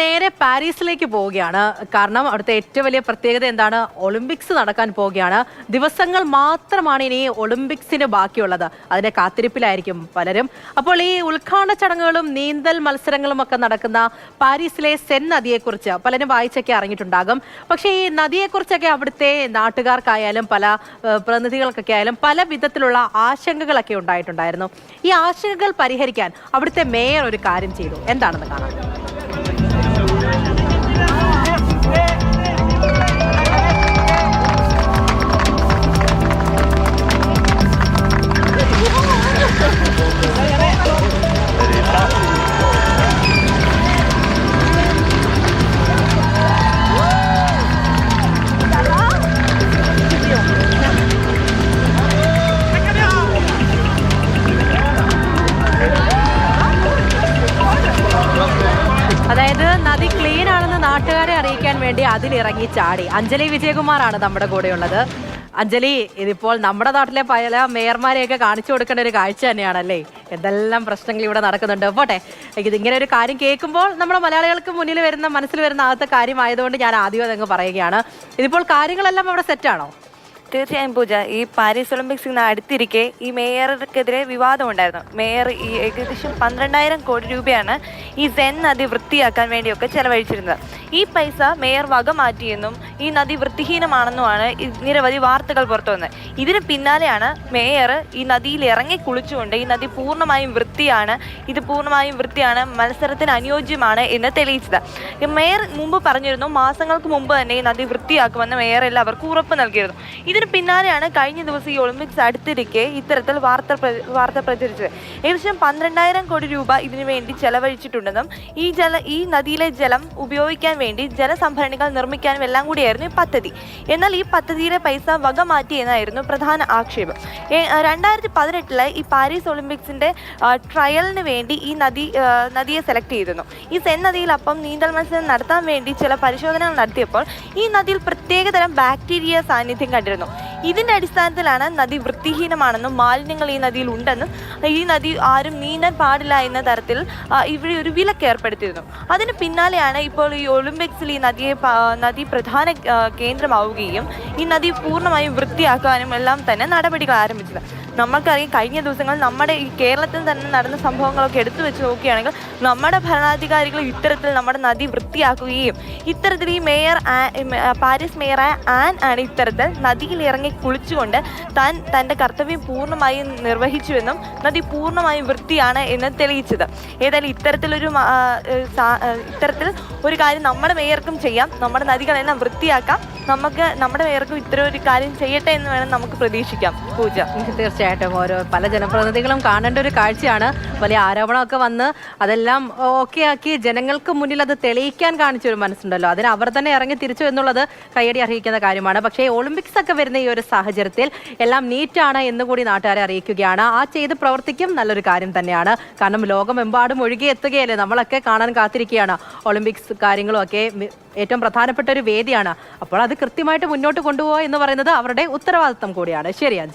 നേരെ പാരീസിലേക്ക് പോവുകയാണ്. കാരണം അവിടുത്തെ ഏറ്റവും വലിയ പ്രത്യേകത എന്താണ്? ഒളിമ്പിക്സ് നടക്കാൻ പോവുകയാണ്. ദിവസങ്ങൾ മാത്രമാണ് ഇനി ഒളിമ്പിക്സിന് ബാക്കിയുള്ളത്. അതിന്റെ കാത്തിരിപ്പിലായിരിക്കും പലരും. അപ്പോൾ ഈ ഉദ്ഘാടന ചടങ്ങുകളും നീന്തൽ മത്സരങ്ങളും ഒക്കെ നടക്കുന്ന പാരീസിലെ സെൻ നദിയെക്കുറിച്ച് പലരും വായിച്ചൊക്കെ അറിഞ്ഞിട്ടുണ്ടാകും. പക്ഷേ ഈ നദിയെക്കുറിച്ചൊക്കെ അവിടുത്തെ നാട്ടുകാർക്കായാലും പല പ്രതിനിധികൾക്കൊക്കെ ആയാലും പല വിധത്തിലുള്ള ആശങ്കകളൊക്കെ ഉണ്ടായിട്ടുണ്ടായിരുന്നു. ഈ ആശങ്കകൾ പരിഹരിക്കാൻ അവിടുത്തെ മേയർ ഒരു കാര്യം ചെയ്തു. എന്താണെന്ന് കാണാം. അതായത് നദി ക്ലീൻ ആണെന്ന് നാട്ടുകാരെ അറിയിക്കാൻ വേണ്ടി അതിലിറങ്ങി ചാടി. അഞ്ജലി വിജയകുമാറാണ് നമ്മുടെ കൂടെയുള്ളത്. അഞ്ജലി, ഇതിപ്പോൾ നമ്മുടെ നാട്ടിലെ പല മേയർമാരെയൊക്കെ കാണിച്ചു കൊടുക്കേണ്ട ഒരു കാഴ്ച തന്നെയാണല്ലേ? എന്തെല്ലാം പ്രശ്നങ്ങൾ ഇവിടെ നടക്കുന്നുണ്ട്. പോട്ടെ, ഇതിങ്ങനെ ഒരു കാര്യം കേൾക്കുമ്പോൾ നമ്മുടെ മലയാളികൾക്ക് മുന്നിൽ വരുന്ന മനസ്സിൽ വരുന്ന ആദ്യത്തെ കാര്യമായതുകൊണ്ട് ഞാൻ ആദ്യം അതങ്ങ് പറയുകയാണ്. ഇതിപ്പോൾ കാര്യങ്ങളെല്ലാം അവിടെ സെറ്റാണോ? തീർച്ചയായും പൂജ, ഈ പാരീസ് ഒളിമ്പിക്സിന് അടുത്തിരിക്കെ ഈ മേയർക്കെതിരെ വിവാദം ഉണ്ടായിരുന്നു. മേയർ ഈ ഏകദേശം 12,000 കോടി രൂപയാണ് ഈ സെൻ നദി വൃത്തിയാക്കാൻ വേണ്ടിയൊക്കെ ചെലവഴിച്ചിരുന്നത്. ഈ പൈസ മേയർ വക മാറ്റിയെന്നും ഈ നദി വൃത്തിഹീനമാണെന്നുമാണ് നിരവധി വാർത്തകൾ പുറത്തു വന്നത്. ഇതിന് പിന്നാലെയാണ് മേയർ ഈ നദിയിൽ ഇറങ്ങി കുളിച്ചുകൊണ്ട് ഈ നദി പൂർണ്ണമായും വൃത്തിയാണ്, മത്സരത്തിന് അനുയോജ്യമാണ് എന്ന് തെളിയിച്ചത്. മേയർ മുമ്പ് പറഞ്ഞിരുന്നു, മാസങ്ങൾക്ക് മുമ്പ് തന്നെ ഈ നദി വൃത്തിയാക്കുമെന്ന് മേയർ എല്ലാവർക്കും ഉറപ്പ് നൽകിയിരുന്നു. ഇതിന് പിന്നാലെയാണ് കഴിഞ്ഞ ദിവസം ഈ ഒളിമ്പിക്സ് അടുത്തിരിക്കെ ഇത്തരത്തിൽ വാർത്ത പ്രചരിച്ചത്. ഏകദേശം 12,000 കോടി രൂപ ഇതിനു വേണ്ടി ചെലവഴിച്ചിട്ടുണ്ടെന്നും ഈ നദിയിലെ ജലം ഉപയോഗിക്കാൻ വേണ്ടി ജലസംഭരണികൾ നിർമ്മിക്കാനും എല്ലാം കൂടിയായിരുന്നു ഈ പദ്ധതി. എന്നാൽ ഈ പദ്ധതിയിലെ പൈസ വക മാറ്റി എന്നായിരുന്നു പ്രധാന ആക്ഷേപം. 2018 ഈ പാരീസ് ഒളിമ്പിക്സിന്റെ ട്രയലിന് വേണ്ടി ഈ നദിയെ സെലക്ട് ചെയ്തിരുന്നു. ഈ സെൻ നദിയിൽ അപ്പം നീന്തൽ മത്സരം നടത്താൻ വേണ്ടി ചില പരിശോധനകൾ നടത്തിയപ്പോൾ ഈ നദിയിൽ പ്രത്യേകതരം ബാക്ടീരിയ സാന്നിധ്യം കണ്ടിരുന്നു. ഇതിന്റെ അടിസ്ഥാനത്തിലാണ് നദി വൃത്തിഹീനമാണെന്നും മാലിന്യങ്ങൾ ഈ നദിയിൽ ഉണ്ടെന്നും ഈ നദി ആരും നീന്താൻ പാടില്ല എന്ന തരത്തിൽ ഇവിടെ ഒരു വിലക്ക് ഏർപ്പെടുത്തിയിരുന്നു. അതിന് പിന്നാലെയാണ് ഇപ്പോൾ ഈ ഒളിമ്പിക്സിൽ ഈ നദി പ്രധാന കേന്ദ്രമാവുകയും ഈ നദി പൂർണ്ണമായും വൃത്തിയാക്കാനും എല്ലാം തന്നെ നടപടികൾ ആരംഭിച്ചത്. നമ്മൾക്കറിയാം, കഴിഞ്ഞ ദിവസങ്ങളിൽ നമ്മുടെ ഈ കേരളത്തിൽ തന്നെ നടന്ന സംഭവങ്ങളൊക്കെ എടുത്തു വെച്ച് നോക്കുകയാണെങ്കിൽ നമ്മുടെ ഭരണാധികാരികൾ ഇത്തരത്തിൽ നമ്മുടെ നദി വൃത്തിയാക്കുകയും ഇത്തരത്തിൽ ഈ പാരീസ് മേയറായ ആൻ ആണ് ഇത്തരത്തിൽ നദിയിൽ ഇറങ്ങി കുളിച്ചുകൊണ്ട് തൻ്റെ കർത്തവ്യം പൂർണ്ണമായും നിർവഹിച്ചുവെന്നും നദി പൂർണ്ണമായും വൃത്തിയാണ് എന്ന് തെളിയിച്ചത്. ഏതായാലും ഇത്തരത്തിൽ ഒരു കാര്യം നമ്മുടെ മേയർക്കും ചെയ്യാം, നമ്മുടെ നദികളെല്ലാം വൃത്തിയാക്കാം. നമ്മുടെ മേയർക്കും ഇത്തരം ഒരു കാര്യം ചെയ്യട്ടെ എന്ന് വേണം നമുക്ക് പ്രതീക്ഷിക്കാം. പൂജ, തീർച്ചയായിട്ടും പല ജനപ്രതിനിധികളും കാണേണ്ട ഒരു കാഴ്ചയാണ്. വലിയ ആരോപണമൊക്കെ വന്ന് അതെല്ലാം ഓക്കെ ആക്കി ജനങ്ങൾക്ക് മുന്നിൽ അത് തെളിയിക്കാൻ കാണിച്ചൊരു മനസ്സുണ്ടല്ലോ, അതിന് അവർ തന്നെ ഇറങ്ങി തിരിച്ചു എന്നുള്ളത് കയ്യടി അർഹിക്കുന്ന കാര്യമാണ്. പക്ഷേ ഒളിമ്പിക്സ് ഒക്കെ വരുന്ന ഈ ഒരു സാഹചര്യത്തിൽ എല്ലാം നീറ്റാണ് എന്നുകൂടി നാട്ടുകാരെ അറിയിക്കുകയാണ്. ആ ചെയ്ത് പ്രവർത്തിക്കും നല്ലൊരു കാര്യം തന്നെയാണ്. കാരണം ലോകമെമ്പാടും ഒഴുകി എത്തുകയല്ലേ, നമ്മളൊക്കെ കാണാൻ കാത്തിരിക്കുകയാണ്. ഒളിമ്പിക്സ് കാര്യങ്ങളും ഒക്കെ ഏറ്റവും പ്രധാനപ്പെട്ട ഒരു വേദിയാണ്. അപ്പോൾ അത് കൃത്യമായിട്ട് മുന്നോട്ട് കൊണ്ടുപോകുക എന്ന് പറയുന്നത് അവരുടെ ഉത്തരവാദിത്തം കൂടിയാണ്. ശരി അഞ്ജലി.